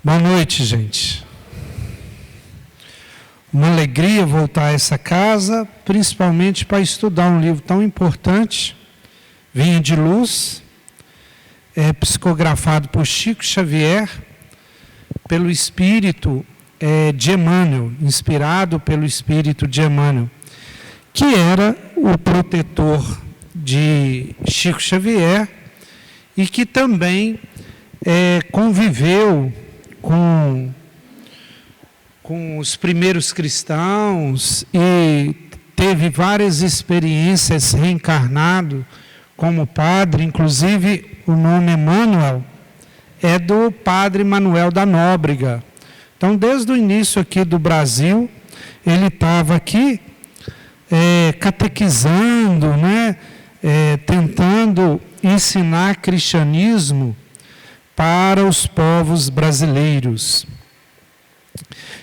Boa noite, gente. Uma alegria voltar a essa casa, principalmente para estudar um livro tão importante, Vinha de Luz, psicografado por Chico Xavier, pelo Espírito de Emmanuel, inspirado pelo Espírito de Emmanuel, que era o protetor de Chico Xavier e que também conviveu com os primeiros cristãos e teve várias experiências reencarnado como padre. Inclusive o nome Emmanuel é do padre Manuel da Nóbrega. Então, desde o início aqui do Brasil, ele estava aqui catequizando, tentando ensinar cristianismo para os povos brasileiros.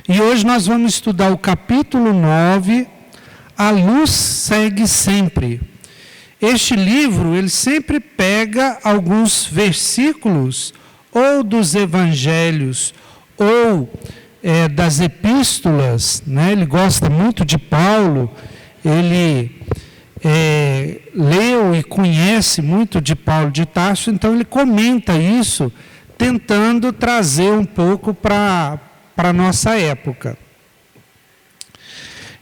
E hoje nós vamos estudar o capítulo 9, A Luz Segue Sempre. Este livro, ele sempre pega alguns versículos, ou dos evangelhos, ou das epístolas, Ele gosta muito de Paulo, ele leu e conhece muito de Paulo de Tarso, então ele comenta isso, tentando trazer um pouco para a nossa época.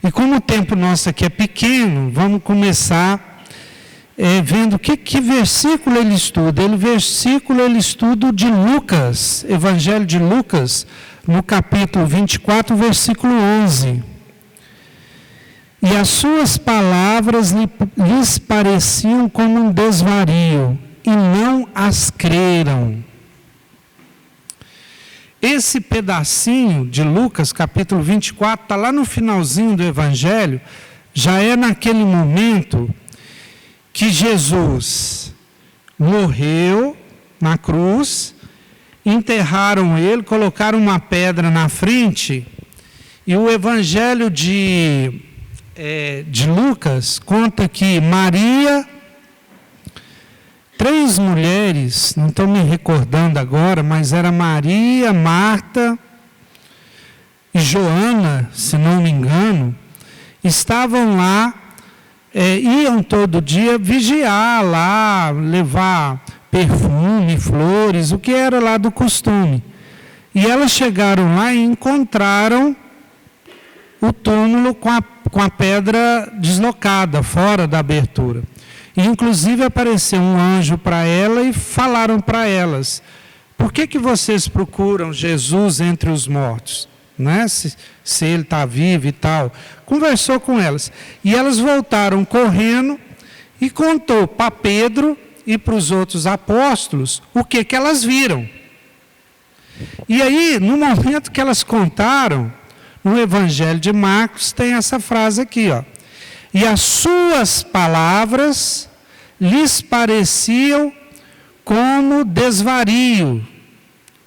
E como o tempo nosso aqui é pequeno, vamos começar vendo que versículo ele estuda. Ele estuda o de Lucas, Evangelho de Lucas, no capítulo 24, versículo 11. E as suas palavras lhes pareciam como um desvario, e não as creram. Esse pedacinho de Lucas, capítulo 24, está lá no finalzinho do Evangelho, já é naquele momento que Jesus morreu na cruz, enterraram ele, colocaram uma pedra na frente, e o Evangelho de Lucas conta que Maria, 3 mulheres, não estou me recordando agora, mas era Maria, Marta e Joana, se não me engano, estavam lá, iam todo dia vigiar lá, levar perfume, flores, o que era lá do costume. E elas chegaram lá e encontraram o túmulo com a pedra deslocada, fora da abertura. E, inclusive, apareceu um anjo para ela e falaram para elas: por que vocês procuram Jesus entre os mortos? Se ele está vivo e tal. Conversou com elas. E elas voltaram correndo e contou para Pedro e para os outros apóstolos o que elas viram. E aí, no momento que elas contaram, no Evangelho de Marcos tem essa frase aqui, e as suas palavras lhes pareciam como desvario,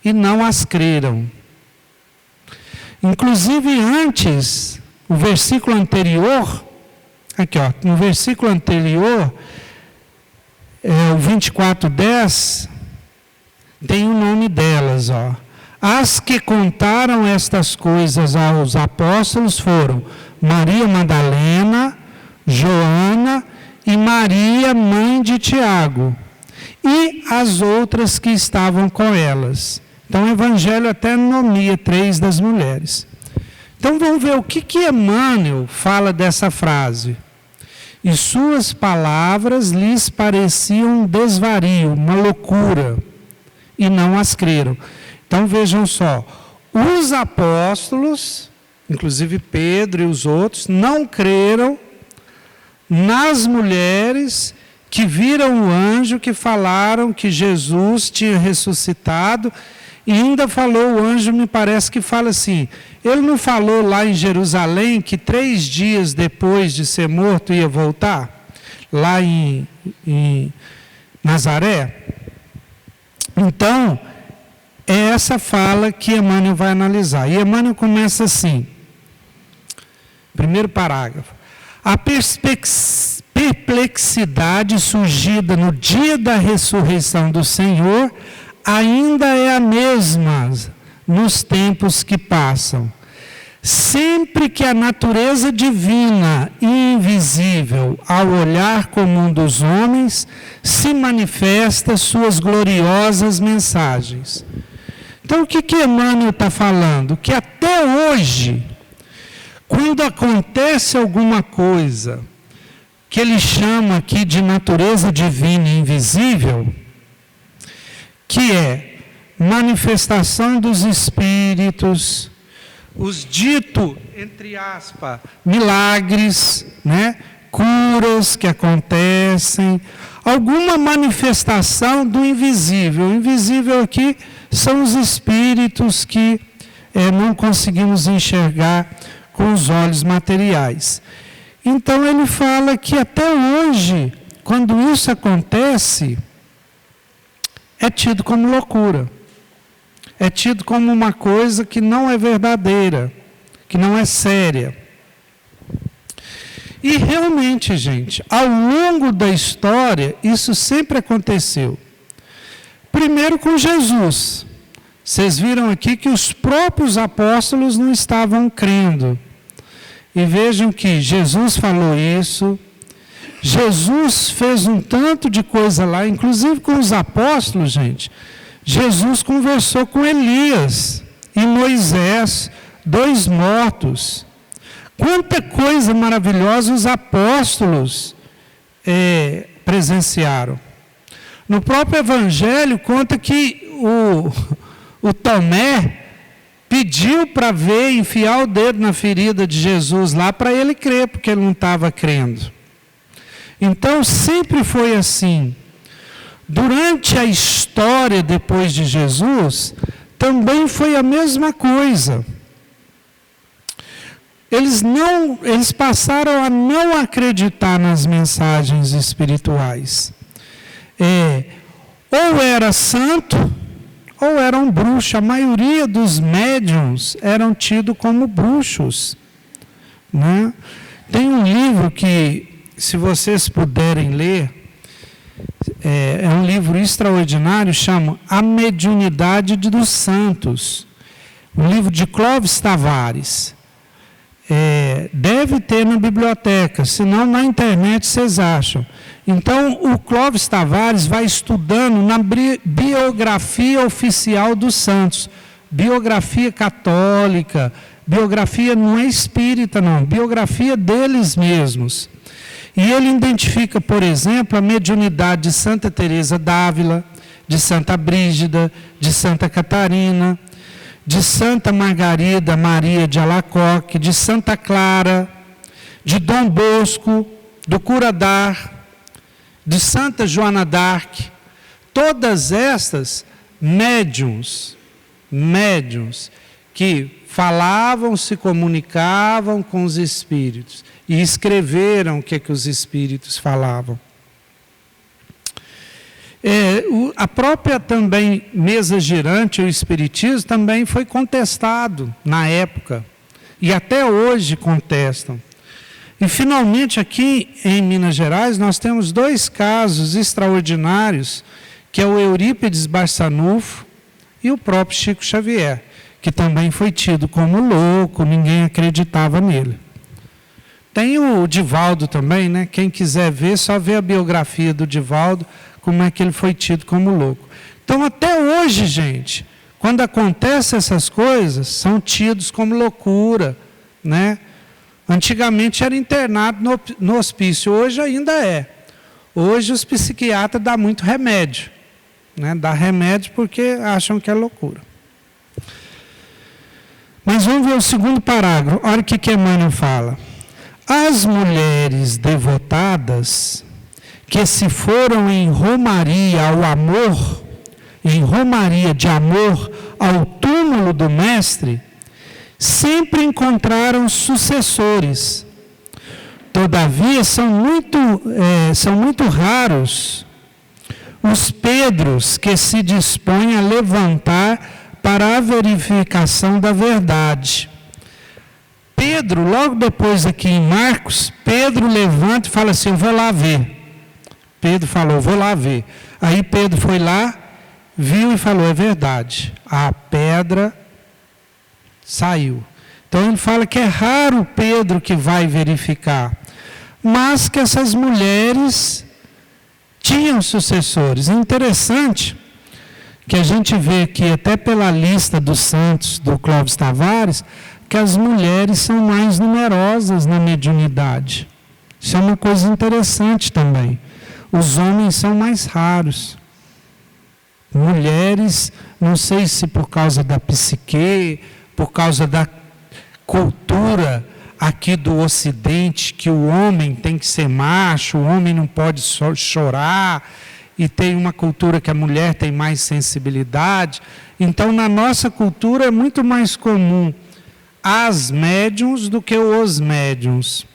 e não as creram. Inclusive antes, o versículo anterior, aqui no versículo anterior, o 24:10, tem o nome delas, As que contaram estas coisas aos apóstolos foram Maria Madalena, Joana e Maria, mãe de Tiago, e as outras que estavam com elas. Então o Evangelho até nomeia 3 das mulheres. Então vamos ver o que Emmanuel fala dessa frase. E suas palavras lhes pareciam um desvario, uma loucura, e não as creram. Então vejam só, os apóstolos, inclusive Pedro e os outros, não creram nas mulheres que viram o anjo, que falaram que Jesus tinha ressuscitado, e ainda falou, o anjo me parece que fala assim, ele não falou lá em Jerusalém que 3 dias depois de ser morto ia voltar? Lá em Nazaré? Então, é essa fala que Emmanuel vai analisar. E Emmanuel começa assim, primeiro parágrafo. A perplexidade surgida no dia da ressurreição do Senhor ainda é a mesma nos tempos que passam. Sempre que a natureza divina e invisível, ao olhar comum dos homens, se manifesta suas gloriosas mensagens. Então, o que Emmanuel está falando? Que até hoje, quando acontece alguma coisa que ele chama aqui de natureza divina e invisível, que é manifestação dos espíritos, os dito, entre aspas, milagres, né? Curas que acontecem, alguma manifestação do invisível. O invisível aqui são os espíritos que não conseguimos enxergar com os olhos materiais. Então ele fala que até hoje, quando isso acontece, é tido como loucura. É tido como uma coisa que não é verdadeira, que não é séria. E realmente, gente, ao longo da história, isso sempre aconteceu. Primeiro com Jesus. Vocês viram aqui que os próprios apóstolos não estavam crendo. E vejam que Jesus falou isso. Jesus fez um tanto de coisa lá, inclusive com os apóstolos, gente. Jesus conversou com Elias e Moisés, 2 mortos. Quanta coisa maravilhosa os apóstolos presenciaram. No próprio Evangelho conta que o Tomé pediu para ver, enfiar o dedo na ferida de Jesus lá para ele crer, porque ele não estava crendo. Então sempre foi assim. Durante a história depois de Jesus, também foi a mesma coisa. Eles passaram a não acreditar nas mensagens espirituais. Ou era santo, ou era um bruxo. A maioria dos médiuns eram tidos como bruxos, né? Tem um livro que, se vocês puderem ler, é um livro extraordinário, chama A Mediunidade dos Santos, um livro de Clóvis Tavares. Deve ter na biblioteca, senão na internet vocês acham. Então o Clóvis Tavares vai estudando na biografia oficial dos santos, biografia católica, biografia não é espírita não, biografia deles mesmos. E ele identifica, por exemplo, a mediunidade de Santa Teresa d'Ávila, de Santa Brígida, de Santa Catarina, de Santa Margarida Maria de Alacoque, de Santa Clara, de Dom Bosco, do Cura d'Ars, de Santa Joana d'Arc. Todas estas médiuns que falavam, se comunicavam com os espíritos e escreveram o que os espíritos falavam. A própria também mesa girante, o espiritismo, também foi contestado na época e até hoje contestam. E finalmente aqui em Minas Gerais nós temos 2 casos extraordinários, que é o Eurípides Barçanufo e o próprio Chico Xavier, que também foi tido como louco, ninguém acreditava nele. Tem o Divaldo também, né? Quem quiser ver, só vê a biografia do Divaldo, como é que ele foi tido como louco. Então, até hoje, gente, quando acontecem essas coisas, são tidos como loucura, né? Antigamente era internado no hospício, hoje ainda é. Hoje os psiquiatras dão muito remédio, né? Dá remédio porque acham que é loucura. Mas vamos ver o segundo parágrafo. Olha o que Emmanuel fala. As mulheres devotadas que se foram em romaria ao amor, em romaria de amor ao túmulo do Mestre, sempre encontraram sucessores. Todavia, são muito raros os Pedros que se dispõem a levantar para a verificação da verdade. Pedro, logo depois aqui em Marcos, Pedro levanta e fala assim, eu vou lá ver. Pedro falou, vou lá ver. Aí Pedro foi lá, viu e falou, é verdade. A pedra Saiu. Então ele fala que é raro Pedro que vai verificar, mas que essas mulheres tinham sucessores. É interessante que a gente vê aqui, até pela lista dos santos do Clóvis Tavares, que as mulheres são mais numerosas na mediunidade. Isso é uma coisa interessante também. Os homens são mais raros. Mulheres, não sei se por causa da psique, por causa da cultura aqui do Ocidente, que o homem tem que ser macho, o homem não pode só chorar, e tem uma cultura que a mulher tem mais sensibilidade. Então, na nossa cultura é muito mais comum as médiuns do que os médiuns.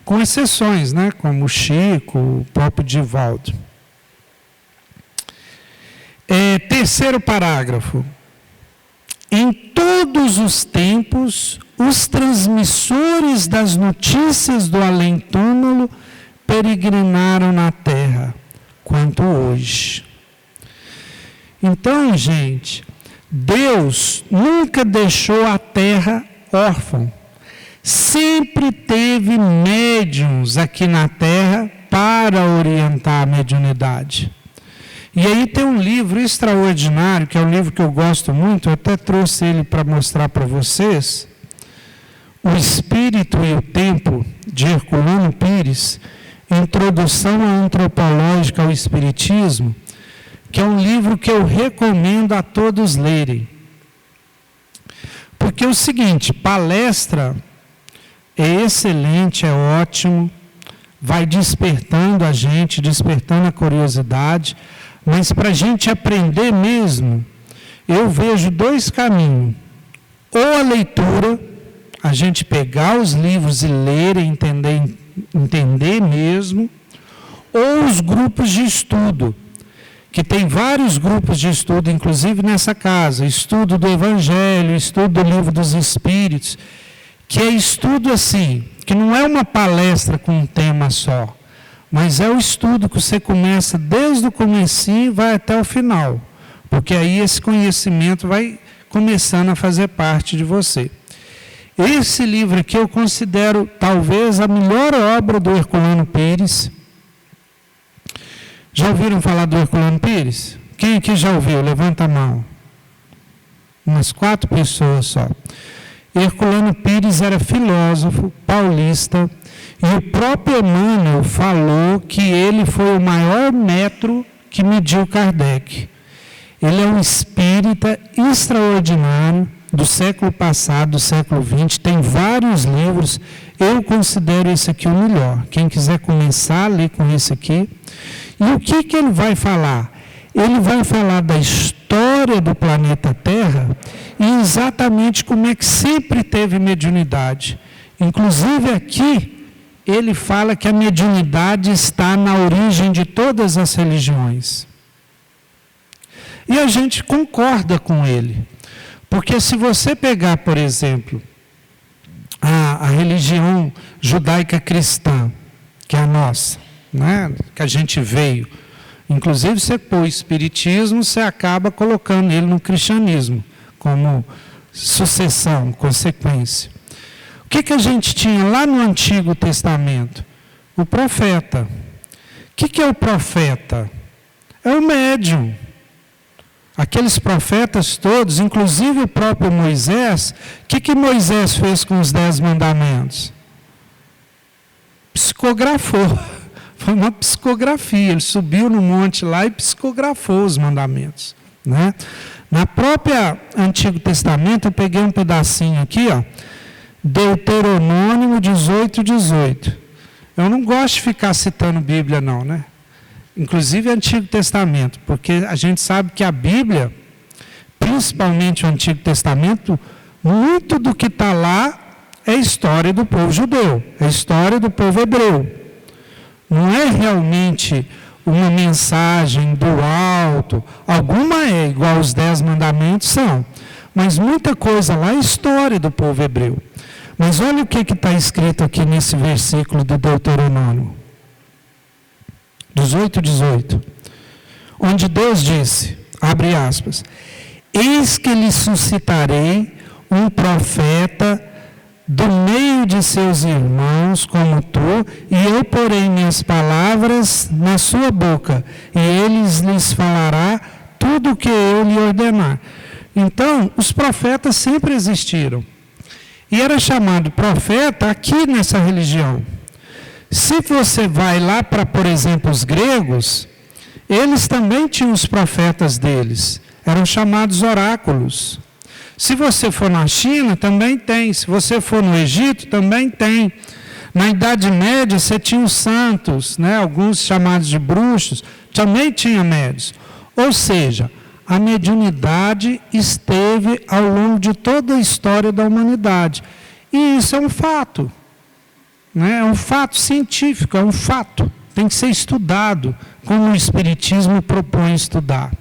Com exceções, né? Como o Chico, o próprio Divaldo. Terceiro parágrafo. Em todos os tempos, os transmissores das notícias do além-túmulo peregrinaram na terra, quanto hoje. Então, gente, Deus nunca deixou a terra órfã. Sempre teve médiuns aqui na terra para orientar a mediunidade. E aí tem um livro extraordinário, que é um livro que eu gosto muito, eu até trouxe ele para mostrar para vocês, O Espírito e o Tempo, de Herculano Pires, Introdução Antropológica ao Espiritismo, que é um livro que eu recomendo a todos lerem. Porque é o seguinte, palestra é excelente, é ótimo, vai despertando a gente, despertando a curiosidade, mas para a gente aprender mesmo, eu vejo dois caminhos. Ou a leitura, a gente pegar os livros e ler e entender mesmo, ou os grupos de estudo, que tem vários grupos de estudo, inclusive nessa casa, estudo do Evangelho, estudo do Livro dos Espíritos, que é estudo assim, que não é uma palestra com um tema só, mas é o estudo que você começa desde o comecinho e vai até o final, porque aí esse conhecimento vai começando a fazer parte de você. Esse livro aqui eu considero talvez a melhor obra do Herculano Pires. Já ouviram falar do Herculano Pires? Quem aqui já ouviu? Levanta a mão. Umas 4 pessoas só. Herculano Pires era filósofo paulista e o próprio Emmanuel falou que ele foi o maior metro que mediu Kardec. Ele é um espírita extraordinário do século passado, do século XX, tem vários livros, eu considero esse aqui o melhor. Quem quiser começar a ler com esse aqui. E o que ele vai falar? Ele vai falar da história do planeta Terra e exatamente como é que sempre teve mediunidade. Inclusive aqui, ele fala que a mediunidade está na origem de todas as religiões. E a gente concorda com ele. Porque se você pegar, por exemplo, a religião judaica cristã, que é a nossa, né, que a gente veio, inclusive você pôr o espiritismo, você acaba colocando ele no cristianismo, como sucessão, consequência. O que a gente tinha lá no Antigo Testamento? O profeta. O que é o profeta? É o médium. Aqueles profetas todos, inclusive o próprio Moisés, o que Moisés fez com os 10 mandamentos? Psicografou. Foi uma psicografia. Ele subiu no monte lá e psicografou os mandamentos. Né? Na própria Antigo Testamento, eu peguei um pedacinho aqui, ó, Deuteronômio 18:18. Eu não gosto de ficar citando Bíblia, não, né? Inclusive o Antigo Testamento, porque a gente sabe que a Bíblia, principalmente o Antigo Testamento, muito do que está lá é história do povo judeu, é história do povo hebreu. Não é realmente uma mensagem do alto, alguma é, igual os 10 mandamentos são, mas muita coisa lá é história do povo hebreu. Mas olha o que está escrito aqui nesse versículo do Deuteronômio. 18:18, onde Deus disse, abre aspas, eis que lhe suscitarei um profeta do meio de seus irmãos como tu, e eu porei minhas palavras na sua boca, e ele lhes falará tudo o que eu lhe ordenar. Então, os profetas sempre existiram. E era chamado profeta aqui nessa religião. Se você vai lá para, por exemplo, os gregos, eles também tinham os profetas deles. Eram chamados oráculos. Se você for na China, também tem. Se você for no Egito, também tem. Na Idade Média, você tinha os santos, né? Alguns chamados de bruxos, também tinha médios. Ou seja, a mediunidade esteve ao longo de toda a história da humanidade. E isso é um fato. Né? É um fato científico, é um fato. Tem que ser estudado, como o Espiritismo propõe estudar.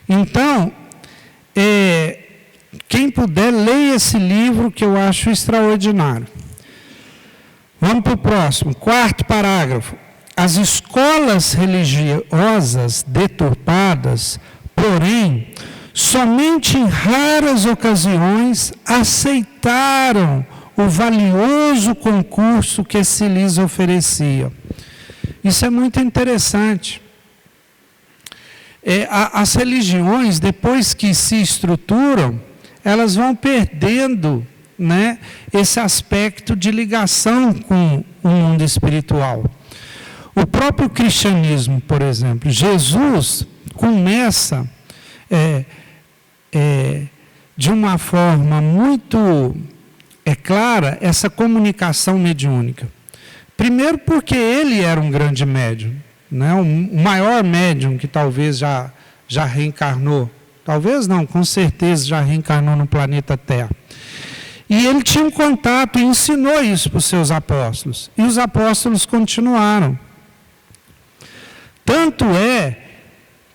Então, quem puder, leia esse livro que eu acho extraordinário. Vamos para o próximo, 4º parágrafo. As escolas religiosas deturpadas, porém, somente em raras ocasiões aceitaram o valioso concurso que se lhes oferecia. Isso é muito interessante. As religiões, depois que se estruturam, elas vão perdendo, né, esse aspecto de ligação com o mundo espiritual. O próprio cristianismo, por exemplo, Jesus começa de uma forma muito clara essa comunicação mediúnica. Primeiro porque ele era um grande médium, né? O maior médium que talvez já reencarnou. Talvez não, com certeza já reencarnou no planeta Terra. E ele tinha um contato e ensinou isso para os seus apóstolos. E os apóstolos continuaram. Tanto é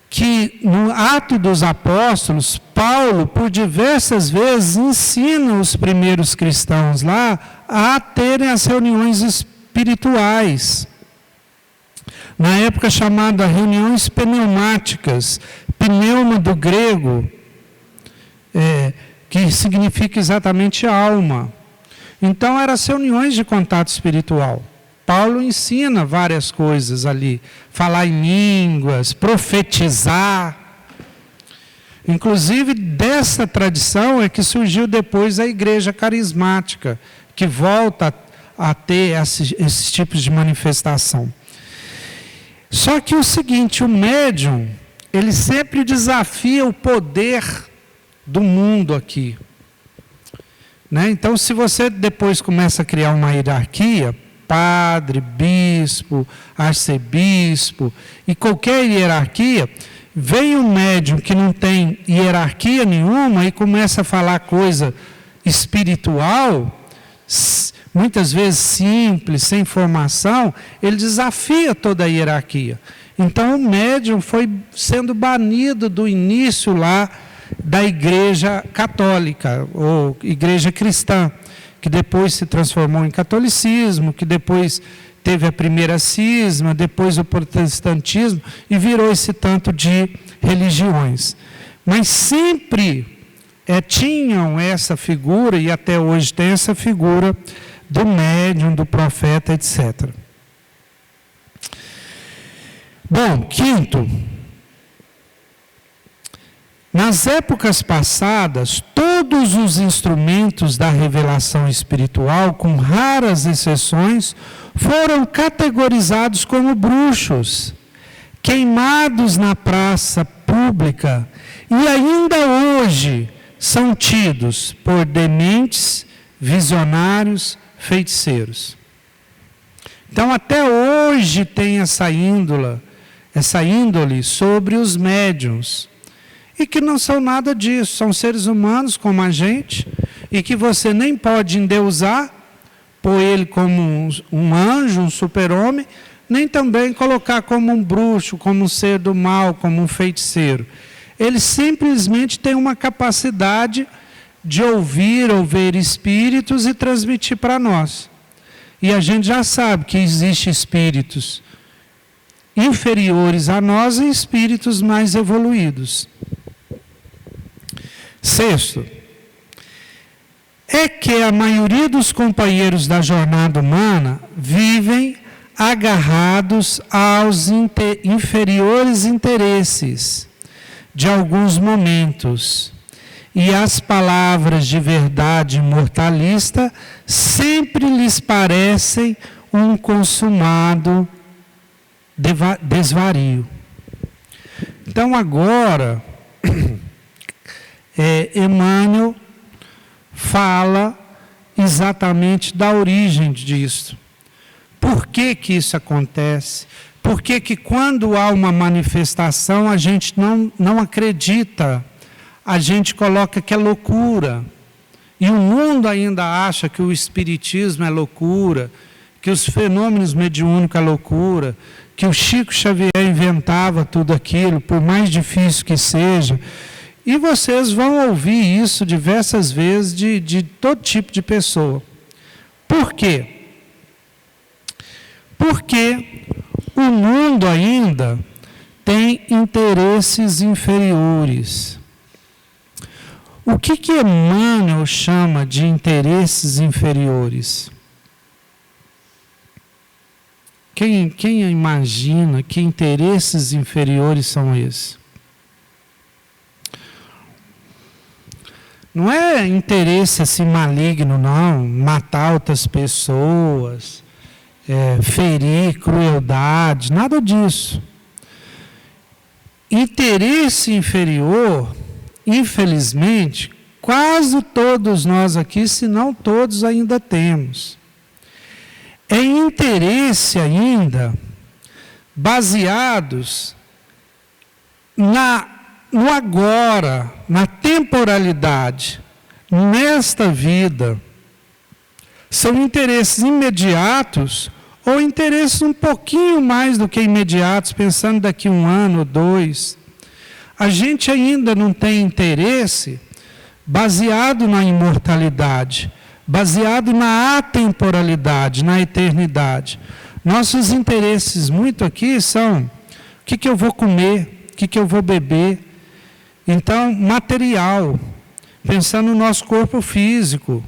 que no Atos dos Apóstolos, Paulo, por diversas vezes, ensina os primeiros cristãos lá a terem as reuniões espirituais. Na época chamada reuniões pneumáticas, pneuma do grego, que significa exatamente alma. Então, eram as reuniões de contato espiritual. Paulo ensina várias coisas ali, falar em línguas, profetizar. Inclusive, dessa tradição é que surgiu depois a igreja carismática, que volta a ter esses tipos de manifestação. Só que o seguinte, o médium, ele sempre desafia o poder do mundo aqui. Né? Então, se você depois começa a criar uma hierarquia, padre, bispo, arcebispo e qualquer hierarquia, vem um médium que não tem hierarquia nenhuma e começa a falar coisa espiritual, muitas vezes simples, sem formação, ele desafia toda a hierarquia. Então o médium foi sendo banido do início lá da igreja católica, ou igreja cristã, que depois se transformou em catolicismo, que depois teve a primeira cisma, depois o protestantismo, e virou esse tanto de religiões. Mas sempre tinham essa figura, e até hoje tem essa figura do médium, do profeta, etc. Bom, 5º. Nas épocas passadas, todos os instrumentos da revelação espiritual, com raras exceções, foram categorizados como bruxos, queimados na praça pública, e ainda hoje são tidos por dementes, visionários, feiticeiros. Então, até hoje tem essa índole sobre os médiuns, e que não são nada disso, são seres humanos como a gente, e que você nem pode endeusar, pôr ele como um anjo, um super-homem, nem também colocar como um bruxo, como um ser do mal, como um feiticeiro. Eles simplesmente têm uma capacidade de ouvir ou ver espíritos e transmitir para nós. E a gente já sabe que existem espíritos inferiores a nós e espíritos mais evoluídos. Sexto, é que a maioria dos companheiros da jornada humana vivem agarrados aos inferiores interesses de alguns momentos, e as palavras de verdade imortalista sempre lhes parecem um consumado desvario. Então agora, Emmanuel fala exatamente da origem disso. Por que que isso acontece? Por que que quando há uma manifestação a gente não acredita? A gente coloca que é loucura. E o mundo ainda acha que o espiritismo é loucura, que os fenômenos mediúnicos é loucura, que o Chico Xavier inventava tudo aquilo, por mais difícil que seja. E vocês vão ouvir isso diversas vezes de todo tipo de pessoa. Por quê? Porque o mundo ainda tem interesses inferiores. O que Emmanuel chama de interesses inferiores? Quem imagina que interesses inferiores são esses? Não é interesse assim maligno, não. Matar outras pessoas, ferir, crueldade, nada disso. Interesse inferior, infelizmente, quase todos nós aqui, se não todos, ainda temos. É interesse ainda baseados no agora, na temporalidade, nesta vida. São interesses imediatos ou interesses um pouquinho mais do que imediatos, pensando daqui 1 ano ou 2. A gente ainda não tem interesse baseado na imortalidade, baseado na atemporalidade, na eternidade. Nossos interesses muito aqui são o que eu vou comer, o que eu vou beber. Então, material, pensando no nosso corpo físico.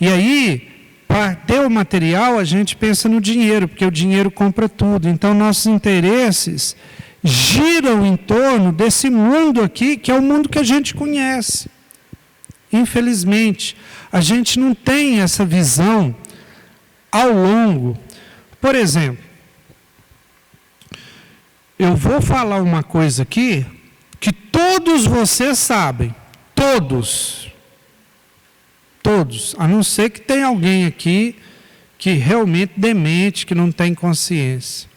E aí, para ter o material, a gente pensa no dinheiro, porque o dinheiro compra tudo. Então, nossos interesses giram em torno desse mundo aqui, que é o mundo que a gente conhece. Infelizmente, a gente não tem essa visão ao longo. Por exemplo, eu vou falar uma coisa aqui que todos vocês sabem, todos, a não ser que tenha alguém aqui que realmente demente, que não tem consciência.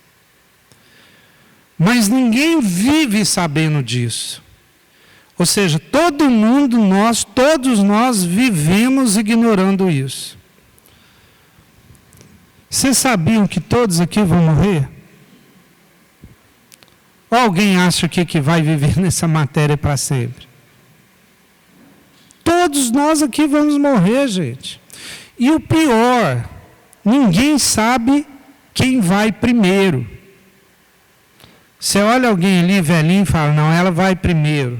Mas ninguém vive sabendo disso. Ou seja, todo mundo, todos nós vivemos ignorando isso. Vocês sabiam que todos aqui vão morrer? Ou alguém acha que vai viver nessa matéria para sempre? Todos nós aqui vamos morrer, gente. E o pior, ninguém sabe quem vai primeiro. Você olha alguém ali, velhinho, e fala, não, ela vai primeiro.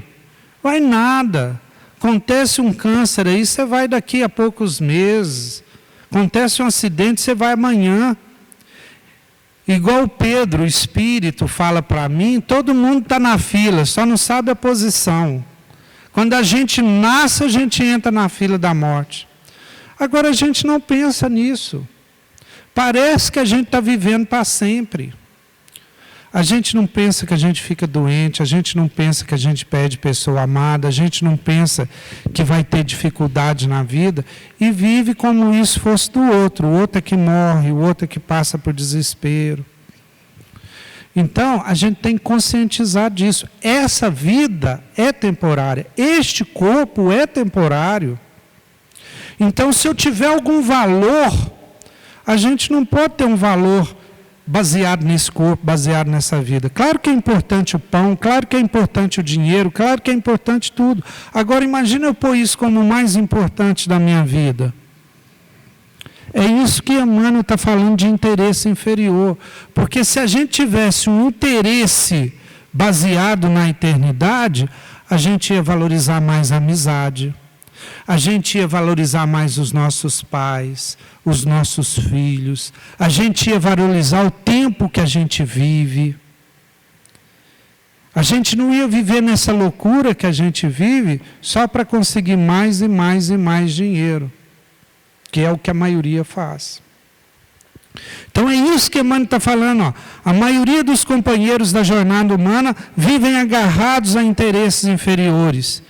Vai nada. Acontece um câncer aí, você vai daqui a poucos meses. Acontece um acidente, você vai amanhã. Igual o Pedro, o Espírito, fala para mim, todo mundo está na fila, só não sabe a posição. Quando a gente nasce, a gente entra na fila da morte. Agora a gente não pensa nisso. Parece que a gente está vivendo para sempre. A gente não pensa que a gente fica doente, a gente não pensa que a gente perde pessoa amada, a gente não pensa que vai ter dificuldade na vida e vive como isso fosse do outro. O outro é que morre, o outro é que passa por desespero. Então, a gente tem que conscientizar disso. Essa vida é temporária, este corpo é temporário. Então, se eu tiver algum valor, a gente não pode ter um valor baseado nesse corpo, baseado nessa vida. Claro que é importante o pão, claro que é importante o dinheiro, claro que é importante tudo. Agora imagina eu pôr isso como o mais importante da minha vida. É isso que Emmanuel está falando de interesse inferior. Porque se a gente tivesse um interesse baseado na eternidade, a gente ia valorizar mais a amizade, a gente ia valorizar mais os nossos pais, os nossos filhos, a gente ia valorizar o tempo que a gente vive. A gente não ia viver nessa loucura que a gente vive só para conseguir mais e mais e mais dinheiro, que é o que a maioria faz. Então é isso que Emmanuel está falando. Ó. A maioria dos companheiros da jornada humana vivem agarrados a interesses inferiores.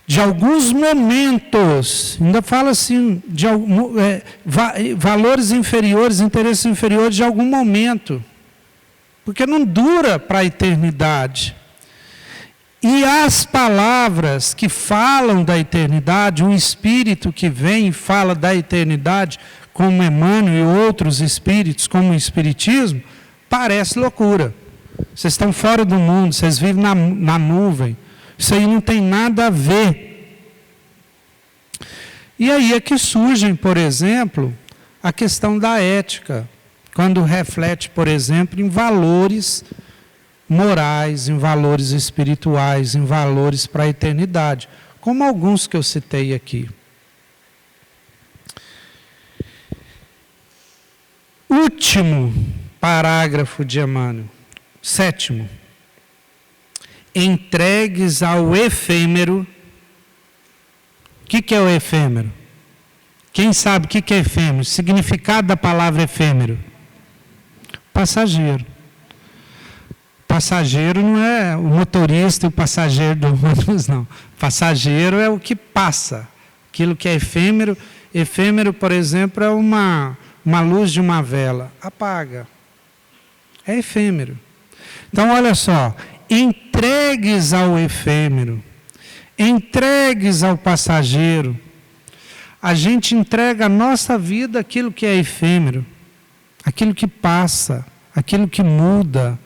De alguns momentos, ainda fala assim, de valores inferiores, interesses inferiores de algum momento. Porque não dura para a eternidade. E as palavras que falam da eternidade, o Espírito que vem e fala da eternidade, como Emmanuel e outros espíritos, como o Espiritismo, parece loucura. Vocês estão fora do mundo, vocês vivem na nuvem. Isso aí não tem nada a ver. E aí é que surge, por exemplo, a questão da ética, quando reflete, por exemplo, em valores morais, em valores espirituais, em valores para a eternidade, como alguns que eu citei aqui. Último parágrafo de Emmanuel, 7º. Entregues ao efêmero. O que é o efêmero? Quem sabe o que é efêmero? O significado da palavra efêmero? Passageiro. Passageiro não é o motorista e o passageiro do ônibus, não. Passageiro é o que passa. Aquilo que é efêmero. Efêmero, por exemplo, é uma luz de uma vela. Apaga. É efêmero. Então, olha só. Entregues ao efêmero. Entregues ao passageiro. A gente entrega a nossa vida aquilo que é efêmero. Aquilo que passa. Aquilo que muda.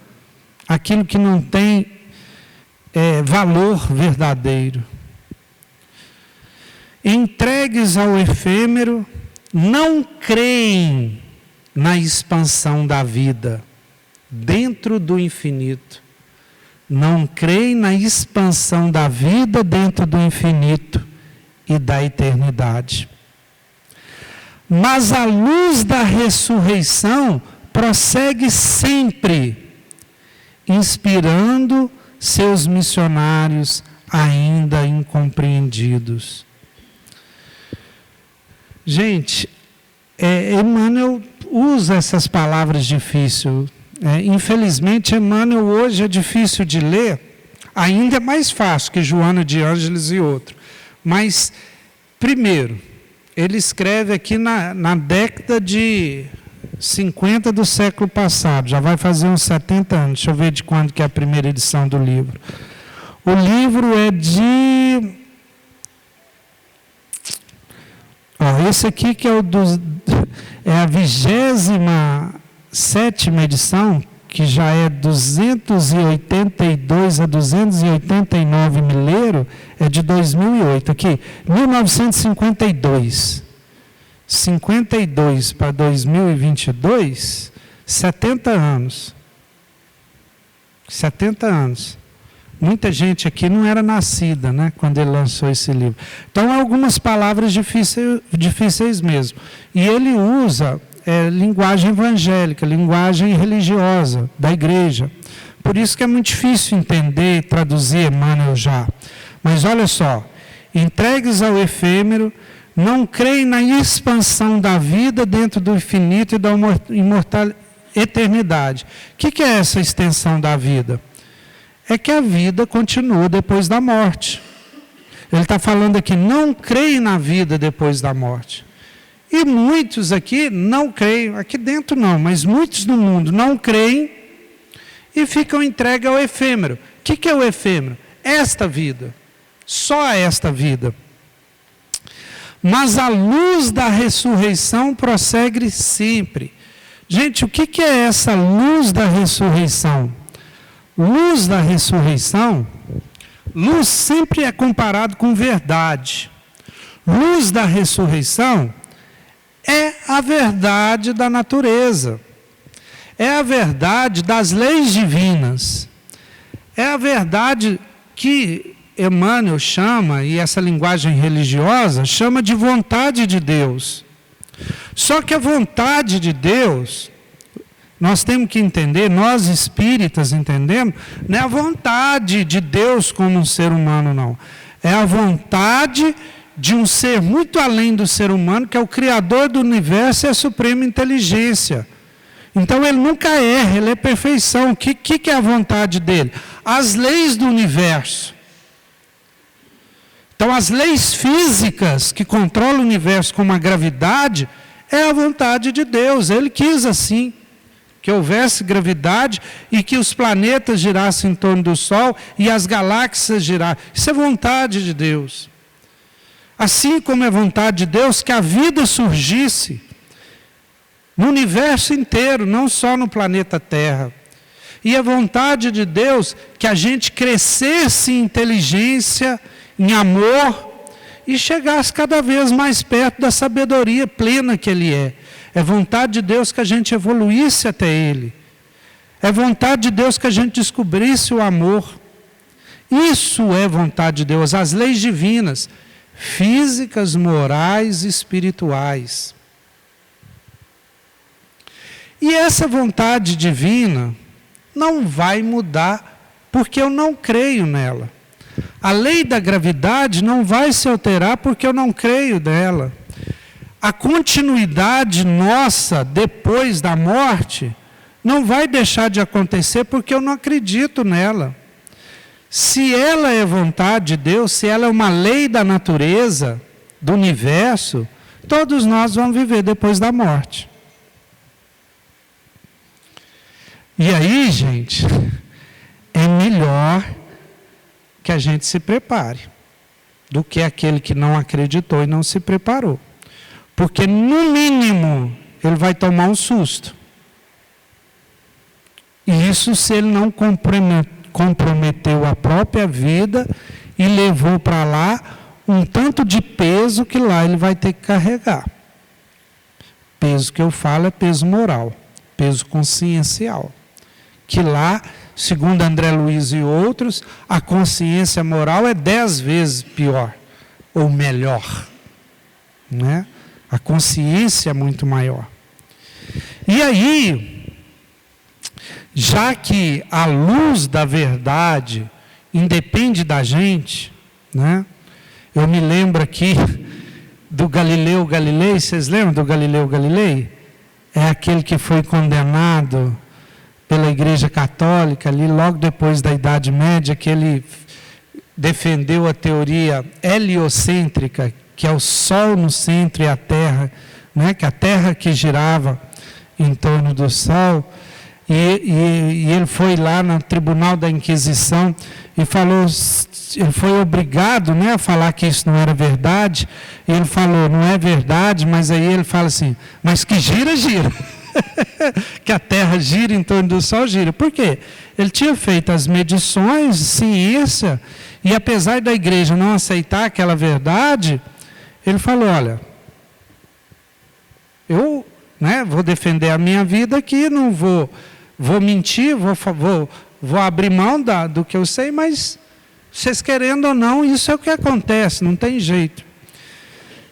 Aquilo que não tem valor verdadeiro. Entregues ao efêmero, não creem na expansão da vida dentro do infinito. Não creem na expansão da vida dentro do infinito e da eternidade. Mas a luz da ressurreição prossegue sempre, inspirando seus missionários ainda incompreendidos. Gente, Emmanuel usa essas palavras difíceis. Infelizmente, Emmanuel hoje é difícil de ler, ainda é mais fácil que Joana de Ângeles e outro. Mas, primeiro, ele escreve aqui na década de 50 do século passado, já vai fazer uns 70 anos, deixa eu ver de quando que é a primeira edição do livro. O livro é de... esse aqui que é a 27ª edição, que já é 282 a 289 milheiro, é de 2008. Aqui, 1952. 52 para 2022, 70 anos. 70 anos. Muita gente aqui não era nascida, né, quando ele lançou esse livro. Então, algumas palavras difíceis mesmo. E ele usa linguagem evangélica, linguagem religiosa da igreja. Por isso que é muito difícil entender e traduzir Emmanuel já. Mas olha só, entregues ao efêmero, não creem na expansão da vida dentro do infinito e da imortal eternidade. O que é essa extensão da vida? É que a vida continua depois da morte. Ele está falando aqui, não creem na vida depois da morte. E muitos aqui não creem, aqui dentro não, mas muitos no mundo não creem e ficam entregues ao efêmero. O que é o efêmero? Esta vida, só esta vida. Mas a luz da ressurreição prossegue sempre. Gente, o que é essa luz da ressurreição? Luz da ressurreição, luz sempre é comparado com verdade. Luz da ressurreição é a verdade da natureza. É a verdade das leis divinas. É a verdade que Emmanuel chama, e essa linguagem religiosa, chama de vontade de Deus. Só que a vontade de Deus, nós temos que entender, nós espíritas entendemos, não é a vontade de Deus como um ser humano, não. É a vontade de um ser muito além do ser humano, que é o Criador do universo e a suprema inteligência. Então ele nunca erra, ele é perfeição. O que é a vontade dele? As leis do universo. Então as leis físicas que controlam o universo, como a gravidade, é a vontade de Deus. Ele quis assim, que houvesse gravidade e que os planetas girassem em torno do Sol e as galáxias girassem. Isso é vontade de Deus. Assim como é vontade de Deus que a vida surgisse no universo inteiro, não só no planeta Terra. E é vontade de Deus que a gente crescesse em inteligência, em amor, e chegasse cada vez mais perto da sabedoria plena que Ele é. É vontade de Deus que a gente evoluísse até Ele. É vontade de Deus que a gente descobrisse o amor. Isso é vontade de Deus, as leis divinas, físicas, morais e espirituais. E essa vontade divina não vai mudar, porque eu não creio nela. A lei da gravidade não vai se alterar, porque eu não creio nela. A continuidade nossa depois da morte não vai deixar de acontecer, porque eu não acredito nela. Se ela é vontade de Deus, se ela é uma lei da natureza, do universo, todos nós vamos viver depois da morte. E aí, gente, é melhor que a gente se prepare do que aquele que não acreditou e não se preparou. Porque, no mínimo, ele vai tomar um susto. E isso se ele não comprometeu a própria vida e levou para lá um tanto de peso que lá ele vai ter que carregar. Peso que eu falo é peso moral, peso consciencial. Que lá, segundo André Luiz e outros, a consciência moral é 10 vezes pior, ou melhor. Né? A consciência é muito maior. E aí, já que a luz da verdade independe da gente, né? Eu me lembro aqui do Galileu Galilei, vocês lembram do Galileu Galilei? É aquele que foi condenado pela Igreja Católica, ali logo depois da Idade Média, que ele defendeu a teoria heliocêntrica, que é o Sol no centro e a Terra, né? Que a Terra que girava em torno do Sol, e ele foi lá no Tribunal da Inquisição e falou, ele foi obrigado, né, a falar que isso não era verdade, e ele falou, não é verdade, mas aí ele fala assim, mas que gira, gira. Que a Terra gira em torno do Sol, gira. Por quê? Ele tinha feito as medições, ciência, e apesar da igreja não aceitar aquela verdade, ele falou, olha, eu, né, vou defender a minha vida aqui, não vou mentir, vou abrir mão do que eu sei, mas vocês querendo ou não, isso é o que acontece, não tem jeito.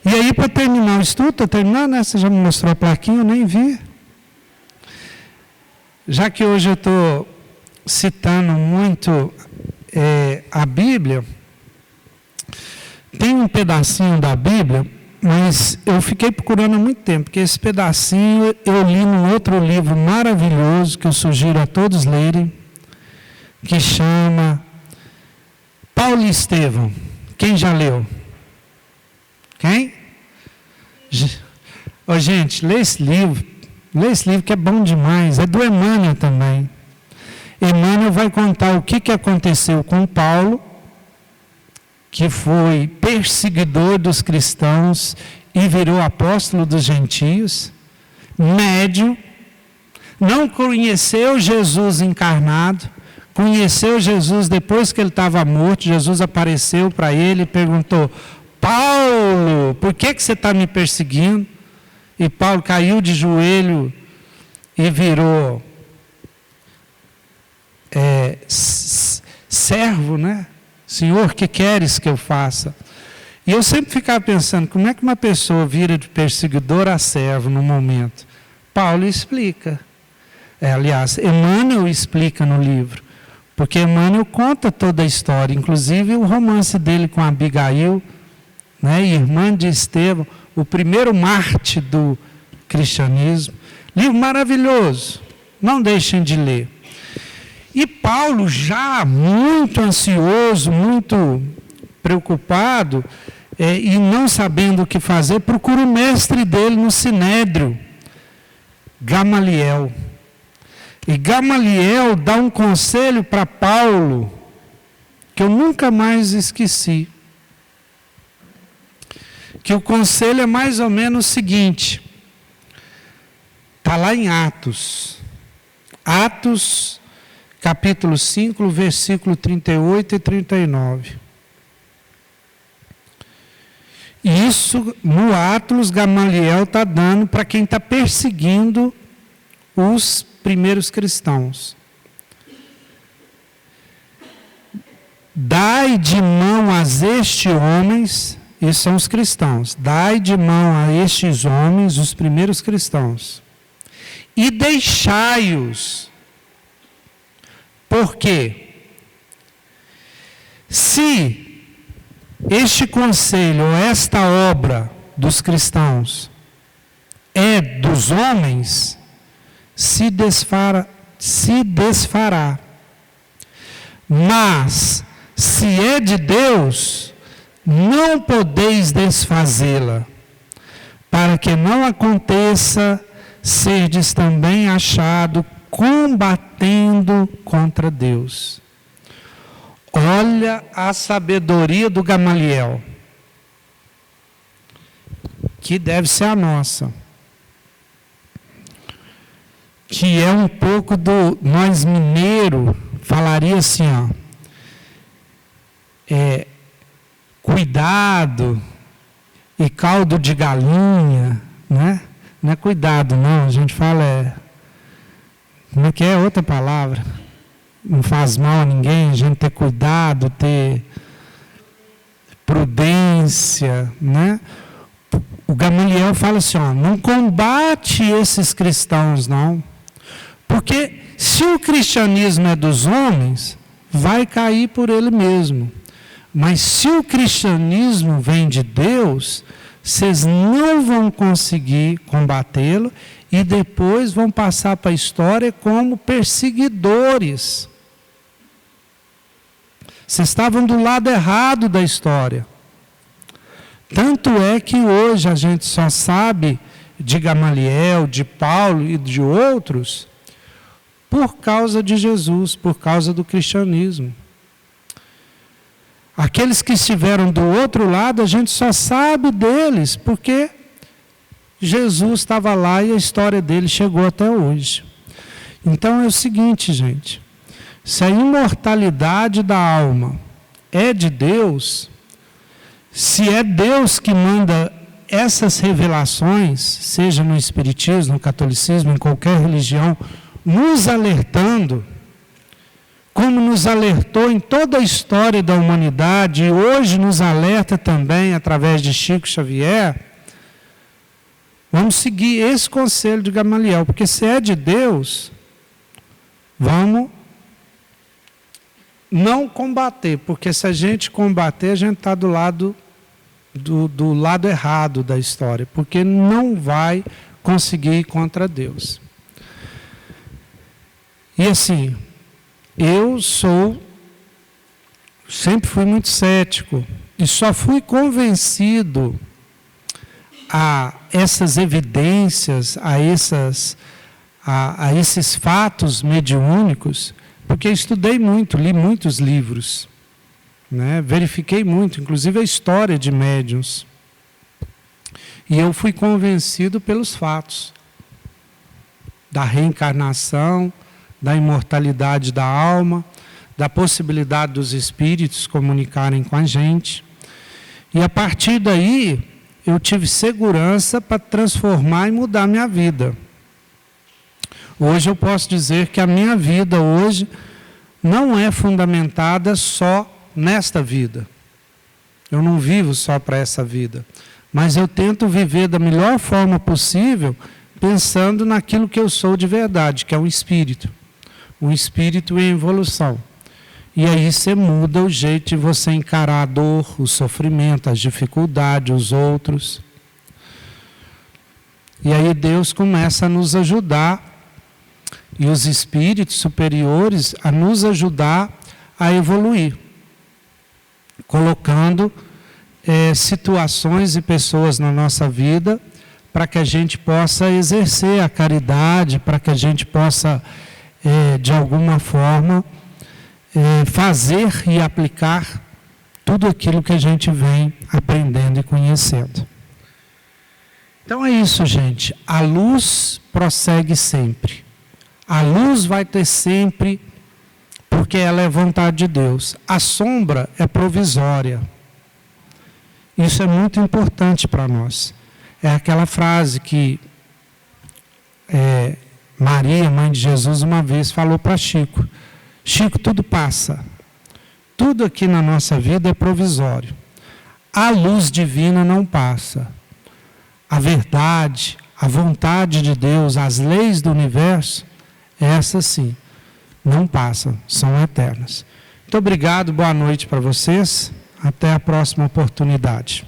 E aí, para terminar o estudo, estou terminando, né? Você já me mostrou a plaquinha, eu nem vi. Já que hoje eu estou citando muito a Bíblia, tem um pedacinho da Bíblia, mas eu fiquei procurando há muito tempo, porque esse pedacinho eu li num outro livro maravilhoso, que eu sugiro a todos lerem, que chama Paulo e Estevão. Quem já leu? Quem? Oh, gente, lê esse livro que é bom demais, é do Emmanuel também. Emmanuel vai contar o que aconteceu com Paulo, que foi perseguidor dos cristãos e virou apóstolo dos gentios, médium, não conheceu Jesus encarnado, conheceu Jesus depois que ele estava morto. Jesus apareceu para ele e perguntou, Paulo, por que você está me perseguindo? E Paulo caiu de joelho e virou servo, né? Senhor, que queres que eu faça? E eu sempre ficava pensando, como é que uma pessoa vira de perseguidor a servo no momento? Paulo explica. Aliás, Emmanuel explica no livro. Porque Emmanuel conta toda a história, inclusive o romance dele com Abigail, né, irmã de Estevão, o primeiro mártir do cristianismo. Livro maravilhoso, não deixem de ler. E Paulo, já muito ansioso, muito preocupado, e não sabendo o que fazer, procura o mestre dele no Sinédrio, Gamaliel. E Gamaliel dá um conselho para Paulo, que eu nunca mais esqueci. Que o conselho é mais ou menos o seguinte, está lá em Atos. Atos, capítulo 5, versículo 38 e 39. E isso, no Atos, Gamaliel está dando para quem está perseguindo os primeiros cristãos. Dai de mão a estes homens, esses são os cristãos, dai de mão a estes homens, os primeiros cristãos, e deixai-os. Por quê? Se este conselho, ou esta obra dos cristãos, é dos homens, se desfará. Mas, se é de Deus, não podeis desfazê-la, para que não aconteça serdes também achado combatendo contra Deus. Olha a sabedoria do Gamaliel, que deve ser a nossa, que é um pouco do nós mineiro, falaria assim, ó, cuidado e caldo de galinha, né? Não é cuidado não, a gente fala como é que é outra palavra? Não faz mal a ninguém, a gente ter cuidado, ter prudência, né? O Gamaliel fala assim, ó, não combate esses cristãos não, porque se o cristianismo é dos homens, vai cair por ele mesmo. Mas se o cristianismo vem de Deus, vocês não vão conseguir combatê-lo e depois vão passar para a história como perseguidores. Vocês estavam do lado errado da história. Tanto é que hoje a gente só sabe de Gamaliel, de Paulo e de outros por causa de Jesus, por causa do cristianismo. Aqueles que estiveram do outro lado, a gente só sabe deles porque Jesus estava lá e a história dele chegou até hoje. Então é o seguinte, gente, se a imortalidade da alma é de Deus, se é Deus que manda essas revelações, seja no espiritismo, no catolicismo, em qualquer religião, nos alertando, como nos alertou em toda a história da humanidade, e hoje nos alerta também através de Chico Xavier, vamos seguir esse conselho de Gamaliel, porque se é de Deus, vamos não combater, porque se a gente combater, a gente está do lado errado da história, porque não vai conseguir ir contra Deus. E assim, eu sempre fui muito cético, e só fui convencido a essas evidências, a esses fatos mediúnicos, porque estudei muito, li muitos livros, né? Verifiquei muito, inclusive a história de médiuns. E eu fui convencido pelos fatos da reencarnação, da imortalidade da alma, da possibilidade dos espíritos comunicarem com a gente. E a partir daí, eu tive segurança para transformar e mudar a minha vida. Hoje eu posso dizer que a minha vida hoje não é fundamentada só nesta vida. Eu não vivo só para essa vida. Mas eu tento viver da melhor forma possível, pensando naquilo que eu sou de verdade, que é o espírito. O espírito em evolução. E aí você muda o jeito de você encarar a dor, o sofrimento, as dificuldades, os outros. E aí Deus começa a nos ajudar, e os espíritos superiores a nos ajudar a evoluir, colocando situações e pessoas na nossa vida para que a gente possa exercer a caridade, para que a gente possa, de alguma forma, fazer e aplicar tudo aquilo que a gente vem aprendendo e conhecendo. Então é isso, gente. A luz prossegue sempre. A luz vai ter sempre, porque ela é vontade de Deus. A sombra é provisória. Isso é muito importante para nós. É aquela frase que Maria, mãe de Jesus, uma vez falou para Chico. Chico, tudo passa. Tudo aqui na nossa vida é provisório. A luz divina não passa. A verdade, a vontade de Deus, as leis do universo, essas sim, não passam, são eternas. Muito obrigado, boa noite para vocês. Até a próxima oportunidade.